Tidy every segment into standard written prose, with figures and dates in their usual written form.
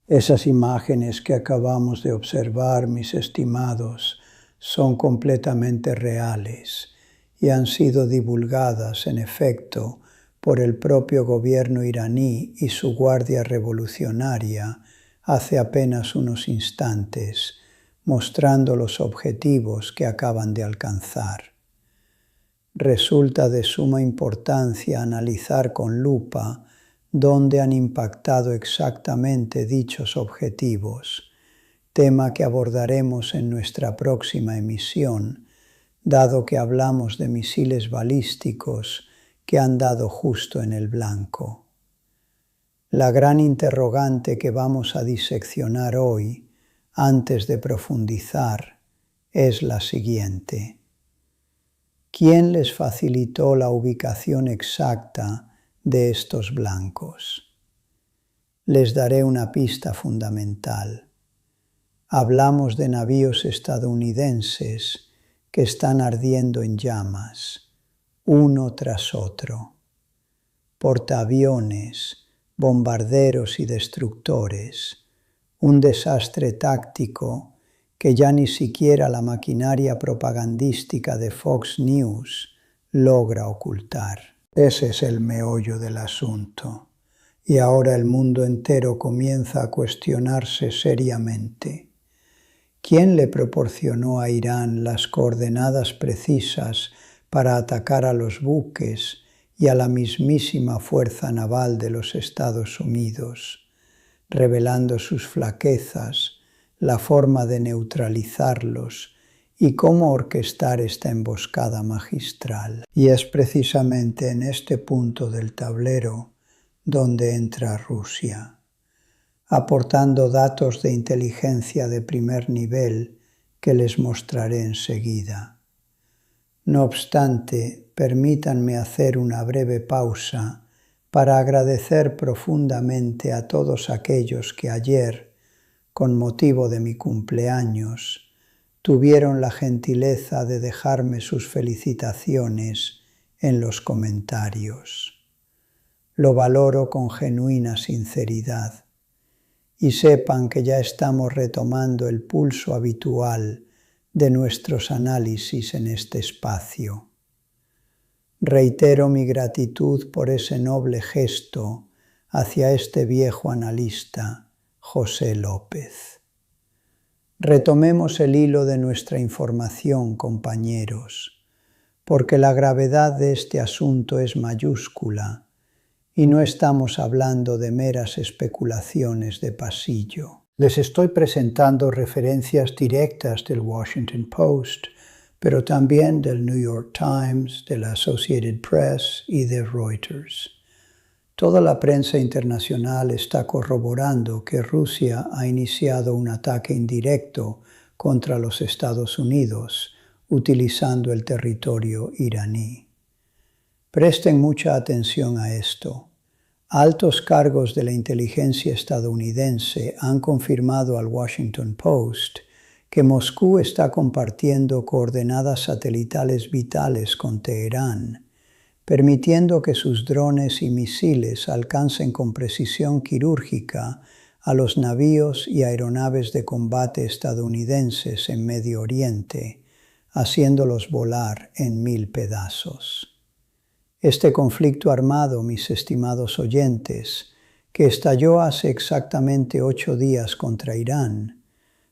Esas imágenes que acabamos de observar, mis estimados, son completamente reales y han sido divulgadas, en efecto, por el propio gobierno iraní y su Guardia Revolucionaria hace apenas unos instantes, mostrando los objetivos que acaban de alcanzar. Resulta de suma importancia analizar con lupa dónde han impactado exactamente dichos objetivos, tema que abordaremos en nuestra próxima emisión, dado que hablamos de misiles balísticos que han dado justo en el blanco. La gran interrogante que vamos a diseccionar hoy, antes de profundizar, es la siguiente. ¿Quién les facilitó la ubicación exacta de estos blancos? Les daré una pista fundamental. Hablamos de navíos estadounidenses que están ardiendo en llamas, uno tras otro. Portaaviones, bombarderos y destructores, un desastre táctico que ya ni siquiera la maquinaria propagandística de Fox News logra ocultar. Ese es el meollo del asunto, y ahora el mundo entero comienza a cuestionarse seriamente. ¿Quién le proporcionó a Irán las coordenadas precisas para atacar a los buques y a la mismísima fuerza naval de los Estados Unidos, revelando sus flaquezas, la forma de neutralizarlos y cómo orquestar esta emboscada magistral? Y es precisamente en este punto del tablero donde entra Rusia, aportando datos de inteligencia de primer nivel que les mostraré enseguida. No obstante, permítanme hacer una breve pausa para agradecer profundamente a todos aquellos que ayer, con motivo de mi cumpleaños, tuvieron la gentileza de dejarme sus felicitaciones en los comentarios. Lo valoro con genuina sinceridad. Y sepan que ya estamos retomando el pulso habitual de nuestros análisis en este espacio. Reitero mi gratitud por ese noble gesto hacia este viejo analista, José López. Retomemos el hilo de nuestra información, compañeros, porque la gravedad de este asunto es mayúscula y no estamos hablando de meras especulaciones de pasillo. Les estoy presentando referencias directas del Washington Post, pero también del New York Times, de la Associated Press y de Reuters. Toda la prensa internacional está corroborando que Rusia ha iniciado un ataque indirecto contra los Estados Unidos, utilizando el territorio iraní. Presten mucha atención a esto. Altos cargos de la inteligencia estadounidense han confirmado al Washington Post que Moscú está compartiendo coordenadas satelitales vitales con Teherán, permitiendo que sus drones y misiles alcancen con precisión quirúrgica a los navíos y aeronaves de combate estadounidenses en Medio Oriente, haciéndolos volar en 1000 pedazos. Este conflicto armado, mis estimados oyentes, que estalló hace exactamente 8 días contra Irán,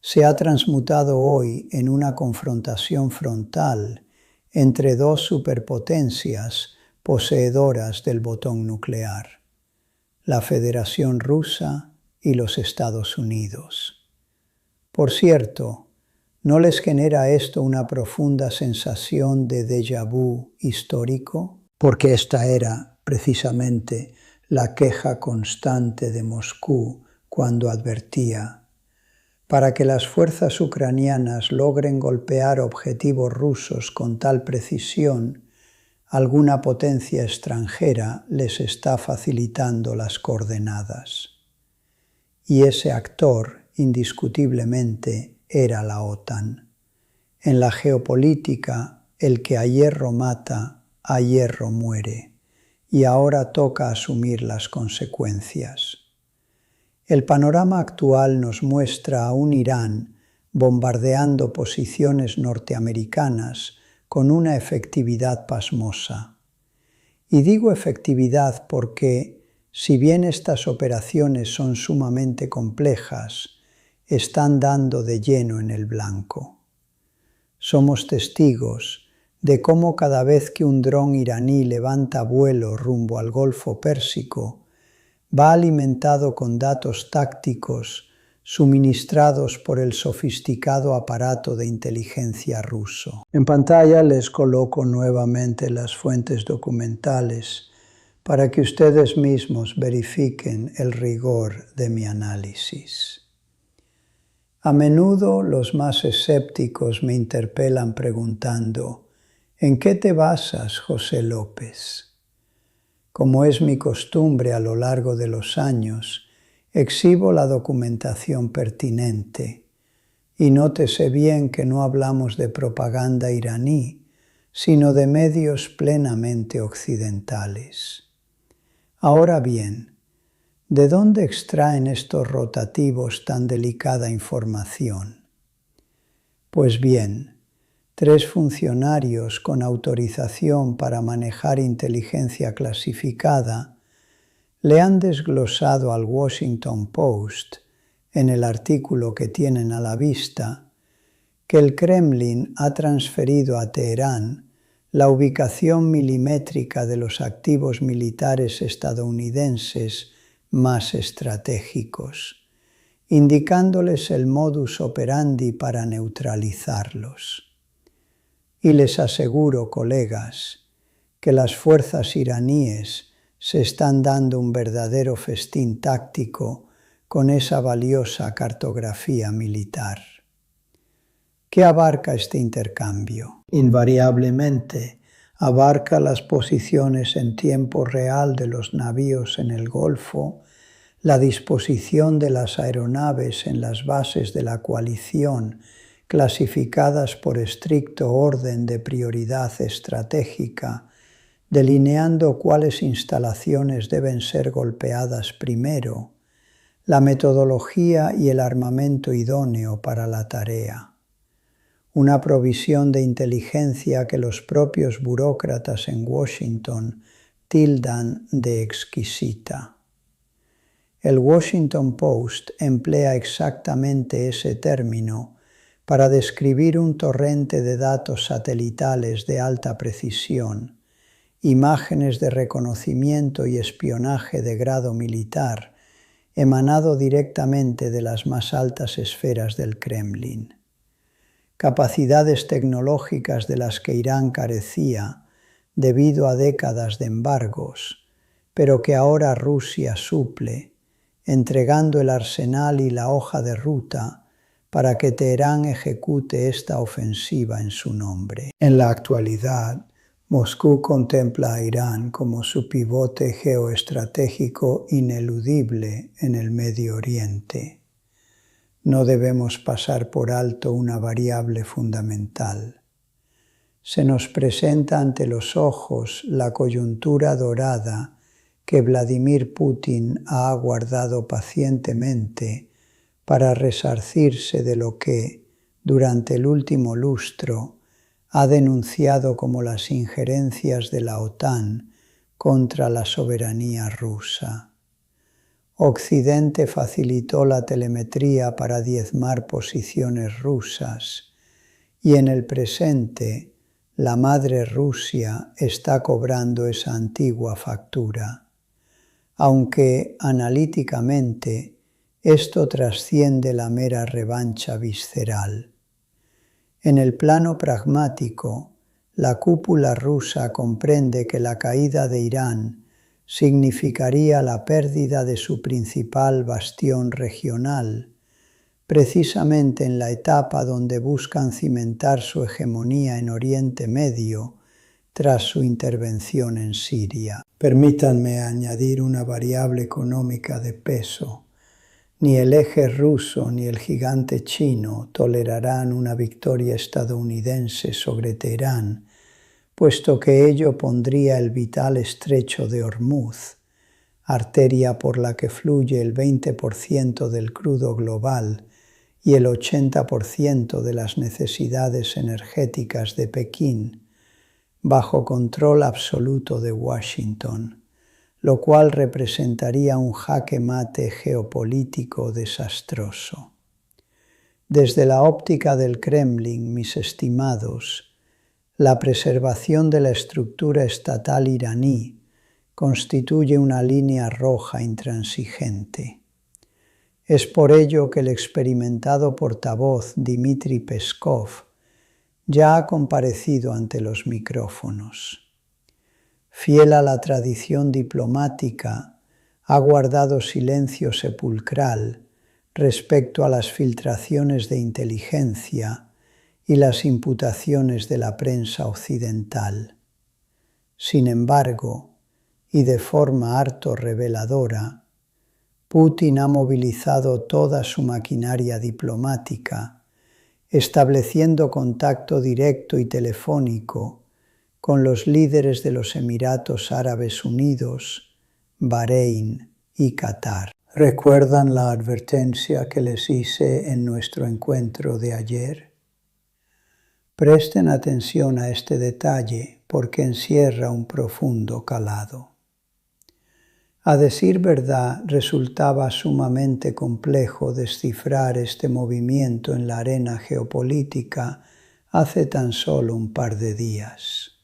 se ha transmutado hoy en una confrontación frontal entre dos superpotencias poseedoras del botón nuclear, la Federación Rusa y los Estados Unidos. Por cierto, ¿no les genera esto una profunda sensación de déjà vu histórico? Porque esta era, precisamente, la queja constante de Moscú cuando advertía: para que las fuerzas ucranianas logren golpear objetivos rusos con tal precisión, alguna potencia extranjera les está facilitando las coordenadas. Y ese actor, indiscutiblemente, era la OTAN. En la geopolítica, el que a hierro mata, a hierro muere, y ahora toca asumir las consecuencias. El panorama actual nos muestra a un Irán bombardeando posiciones norteamericanas con una efectividad pasmosa. Y digo efectividad porque, si bien estas operaciones son sumamente complejas, están dando de lleno en el blanco. Somos testigos de cómo cada vez que un dron iraní levanta vuelo rumbo al Golfo Pérsico, va alimentado con datos tácticos suministrados por el sofisticado aparato de inteligencia ruso. En pantalla les coloco nuevamente las fuentes documentales para que ustedes mismos verifiquen el rigor de mi análisis. A menudo los más escépticos me interpelan preguntando: ¿en qué te basas, José López? Como es mi costumbre a lo largo de los años, exhibo la documentación pertinente, y nótese bien que no hablamos de propaganda iraní, sino de medios plenamente occidentales. Ahora bien, ¿de dónde extraen estos rotativos tan delicada información? Pues bien, 3 funcionarios con autorización para manejar inteligencia clasificada le han desglosado al Washington Post, en el artículo que tienen a la vista, que el Kremlin ha transferido a Teherán la ubicación milimétrica de los activos militares estadounidenses más estratégicos, indicándoles el modus operandi para neutralizarlos. Y les aseguro, colegas, que las fuerzas iraníes se están dando un verdadero festín táctico con esa valiosa cartografía militar. ¿Qué abarca este intercambio? Invariablemente, abarca las posiciones en tiempo real de los navíos en el Golfo, la disposición de las aeronaves en las bases de la coalición, clasificadas por estricto orden de prioridad estratégica, delineando cuáles instalaciones deben ser golpeadas primero, la metodología y el armamento idóneo para la tarea. Una provisión de inteligencia que los propios burócratas en Washington tildan de exquisita. El Washington Post emplea exactamente ese término para describir un torrente de datos satelitales de alta precisión, imágenes de reconocimiento y espionaje de grado militar, emanado directamente de las más altas esferas del Kremlin. Capacidades tecnológicas de las que Irán carecía debido a décadas de embargos, pero que ahora Rusia suple, entregando el arsenal y la hoja de ruta para que Teherán ejecute esta ofensiva en su nombre. En la actualidad, Moscú contempla a Irán como su pivote geoestratégico ineludible en el Medio Oriente. No debemos pasar por alto una variable fundamental. Se nos presenta ante los ojos la coyuntura dorada que Vladimir Putin ha aguardado pacientemente para resarcirse de lo que, durante el último lustro, ha denunciado como las injerencias de la OTAN contra la soberanía rusa. Occidente facilitó la telemetría para diezmar posiciones rusas, y en el presente la madre Rusia está cobrando esa antigua factura, aunque analíticamente esto trasciende la mera revancha visceral. En el plano pragmático, la cúpula rusa comprende que la caída de Irán significaría la pérdida de su principal bastión regional, precisamente en la etapa donde buscan cimentar su hegemonía en Oriente Medio tras su intervención en Siria. Permítanme añadir una variable económica de peso. Ni el eje ruso ni el gigante chino tolerarán una victoria estadounidense sobre Teherán, puesto que ello pondría el vital estrecho de Hormuz, arteria por la que fluye el 20% del crudo global y el 80% de las necesidades energéticas de Pekín, bajo control absoluto de Washington, lo cual representaría un jaque mate geopolítico desastroso. Desde la óptica del Kremlin, mis estimados, la preservación de la estructura estatal iraní constituye una línea roja intransigente. Es por ello que el experimentado portavoz Dmitry Peskov ya ha comparecido ante los micrófonos. Fiel a la tradición diplomática, ha guardado silencio sepulcral respecto a las filtraciones de inteligencia y las imputaciones de la prensa occidental. Sin embargo, y de forma harto reveladora, Putin ha movilizado toda su maquinaria diplomática, estableciendo contacto directo y telefónico con los líderes de los Emiratos Árabes Unidos, Bahrein y Qatar. ¿Recuerdan la advertencia que les hice en nuestro encuentro de ayer? Presten atención a este detalle porque encierra un profundo calado. A decir verdad, resultaba sumamente complejo descifrar este movimiento en la arena geopolítica hace tan solo un par de días.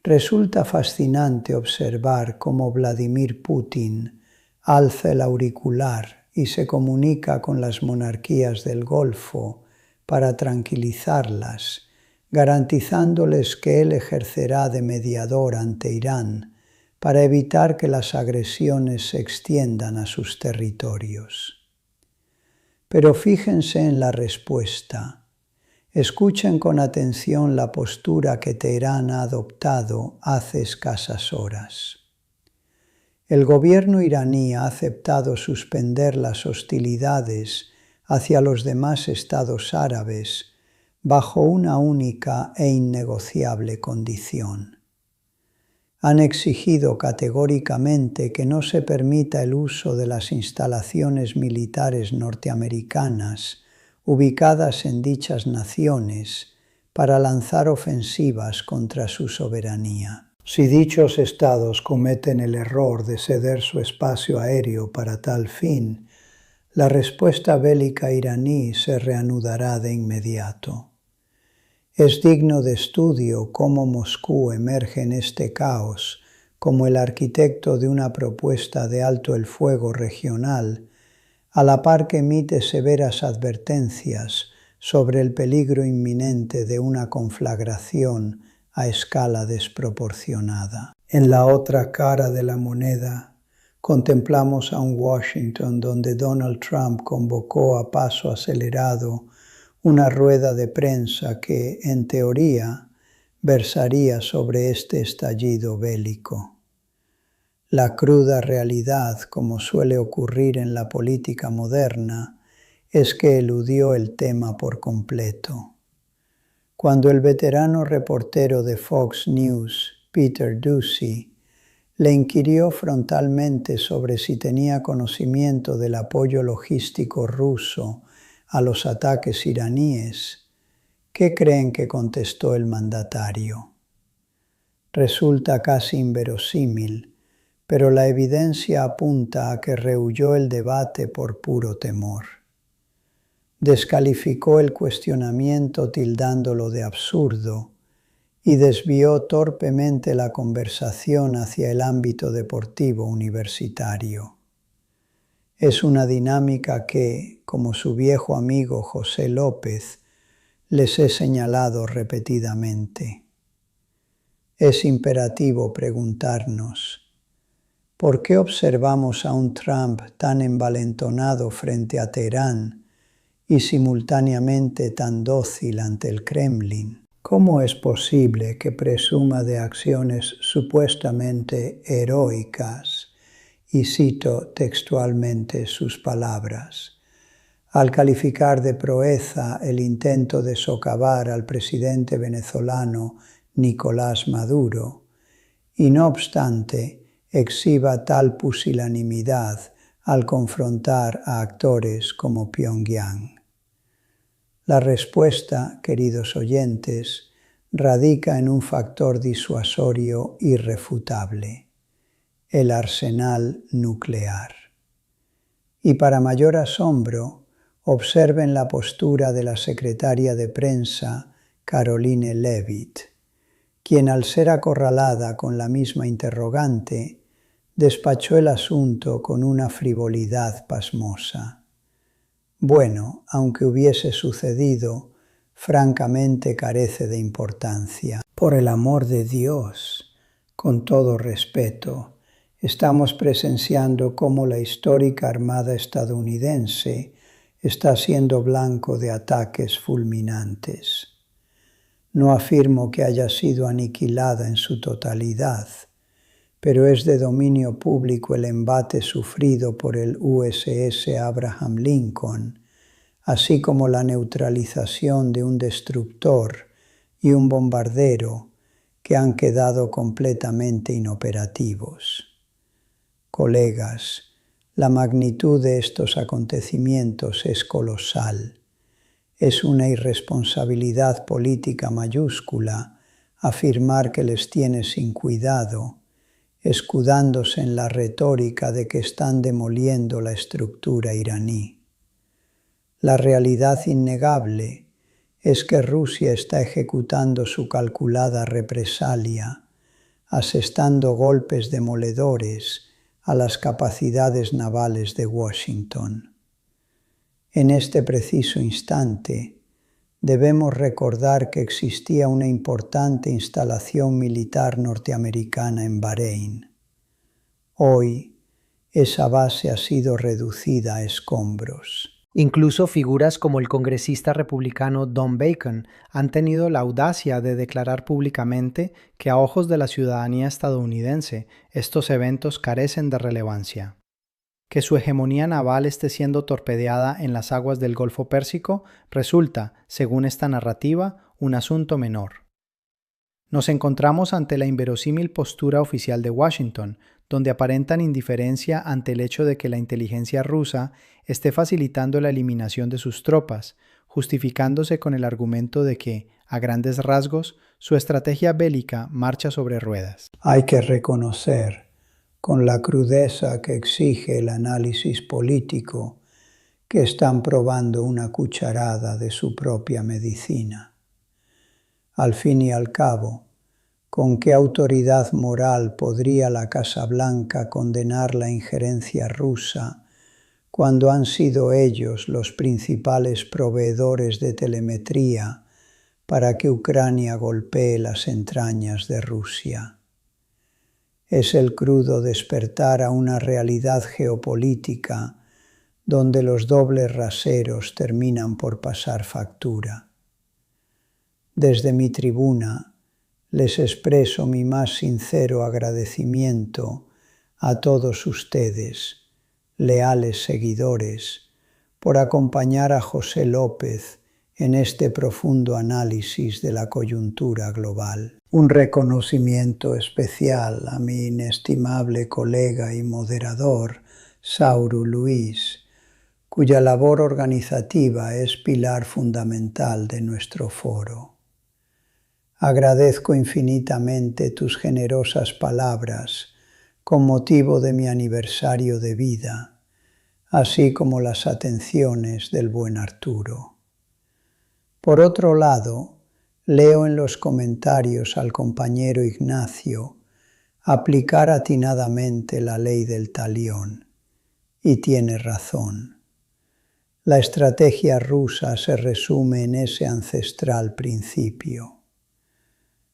Resulta fascinante observar cómo Vladimir Putin alza el auricular y se comunica con las monarquías del Golfo para tranquilizarlas, garantizándoles que él ejercerá de mediador ante Irán para evitar que las agresiones se extiendan a sus territorios. Pero fíjense en la respuesta. Escuchen con atención la postura que Teherán ha adoptado hace escasas horas. El gobierno iraní ha aceptado suspender las hostilidades hacia los demás estados árabes bajo una única e innegociable condición. Han exigido categóricamente que no se permita el uso de las instalaciones militares norteamericanas ubicadas en dichas naciones para lanzar ofensivas contra su soberanía. Si dichos estados cometen el error de ceder su espacio aéreo para tal fin, la respuesta bélica iraní se reanudará de inmediato. Es digno de estudio cómo Moscú emerge en este caos como el arquitecto de una propuesta de alto el fuego regional, a la par que emite severas advertencias sobre el peligro inminente de una conflagración a escala desproporcionada. En la otra cara de la moneda, contemplamos a un Washington donde Donald Trump convocó a paso acelerado una rueda de prensa que, en teoría, versaría sobre este estallido bélico. La cruda realidad, como suele ocurrir en la política moderna, es que eludió el tema por completo. Cuando el veterano reportero de Fox News, Peter Doocy, le inquirió frontalmente sobre si tenía conocimiento del apoyo logístico ruso a los ataques iraníes, ¿qué creen que contestó el mandatario? Resulta casi inverosímil, pero la evidencia apunta a que rehuyó el debate por puro temor. Descalificó el cuestionamiento tildándolo de absurdo y desvió torpemente la conversación hacia el ámbito deportivo universitario. Es una dinámica que, como su viejo amigo José López, les he señalado repetidamente. Es imperativo preguntarnos, ¿por qué observamos a un Trump tan envalentonado frente a Teherán y simultáneamente tan dócil ante el Kremlin? ¿Cómo es posible que presuma de acciones supuestamente heroicas? Y cito textualmente sus palabras, al calificar de proeza el intento de socavar al presidente venezolano Nicolás Maduro, y no obstante exhiba tal pusilanimidad al confrontar a actores como Pyongyang. La respuesta, queridos oyentes, radica en un factor disuasorio irrefutable: el arsenal nuclear. Y para mayor asombro, observen la postura de la secretaria de prensa Caroline Leavitt, quien, al ser acorralada con la misma interrogante, despachó el asunto con una frivolidad pasmosa. Bueno, aunque hubiese sucedido, francamente carece de importancia. Por el amor de Dios, con todo respeto, estamos presenciando cómo la histórica Armada estadounidense está siendo blanco de ataques fulminantes. No afirmo que haya sido aniquilada en su totalidad, pero es de dominio público el embate sufrido por el USS Abraham Lincoln, así como la neutralización de un destructor y un bombardero que han quedado completamente inoperativos. Colegas, la magnitud de estos acontecimientos es colosal. Es una irresponsabilidad política mayúscula afirmar que les tiene sin cuidado, escudándose en la retórica de que están demoliendo la estructura iraní. La realidad innegable es que Rusia está ejecutando su calculada represalia, asestando golpes demoledores a las capacidades navales de Washington. En este preciso instante, debemos recordar que existía una importante instalación militar norteamericana en Bahrein. Hoy, esa base ha sido reducida a escombros. Incluso figuras como el congresista republicano Don Bacon han tenido la audacia de declarar públicamente que a ojos de la ciudadanía estadounidense estos eventos carecen de relevancia. Que su hegemonía naval esté siendo torpedeada en las aguas del Golfo Pérsico resulta, según esta narrativa, un asunto menor. Nos encontramos ante la inverosímil postura oficial de Washington, donde aparentan indiferencia ante el hecho de que la inteligencia rusa esté facilitando la eliminación de sus tropas, justificándose con el argumento de que, a grandes rasgos, su estrategia bélica marcha sobre ruedas. Hay que reconocer, con la crudeza que exige el análisis político, que están probando una cucharada de su propia medicina. Al fin y al cabo, ¿con qué autoridad moral podría la Casa Blanca condenar la injerencia rusa cuando han sido ellos los principales proveedores de telemetría para que Ucrania golpee las entrañas de Rusia? Es el crudo despertar a una realidad geopolítica donde los dobles raseros terminan por pasar factura. Desde mi tribuna les expreso mi más sincero agradecimiento a todos ustedes, leales seguidores, por acompañar a José López en este profundo análisis de la coyuntura global. Un reconocimiento especial a mi inestimable colega y moderador, Sauru Luis, cuya labor organizativa es pilar fundamental de nuestro foro. Agradezco infinitamente tus generosas palabras con motivo de mi aniversario de vida, así como las atenciones del buen Arturo. Por otro lado, leo en los comentarios al compañero Ignacio aplicar atinadamente la ley del talión, y tiene razón. La estrategia rusa se resume en ese ancestral principio.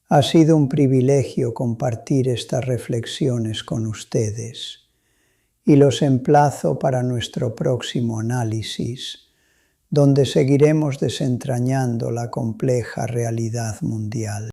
Ha sido un privilegio compartir estas reflexiones con ustedes y los emplazo para nuestro próximo análisis, donde seguiremos desentrañando la compleja realidad mundial.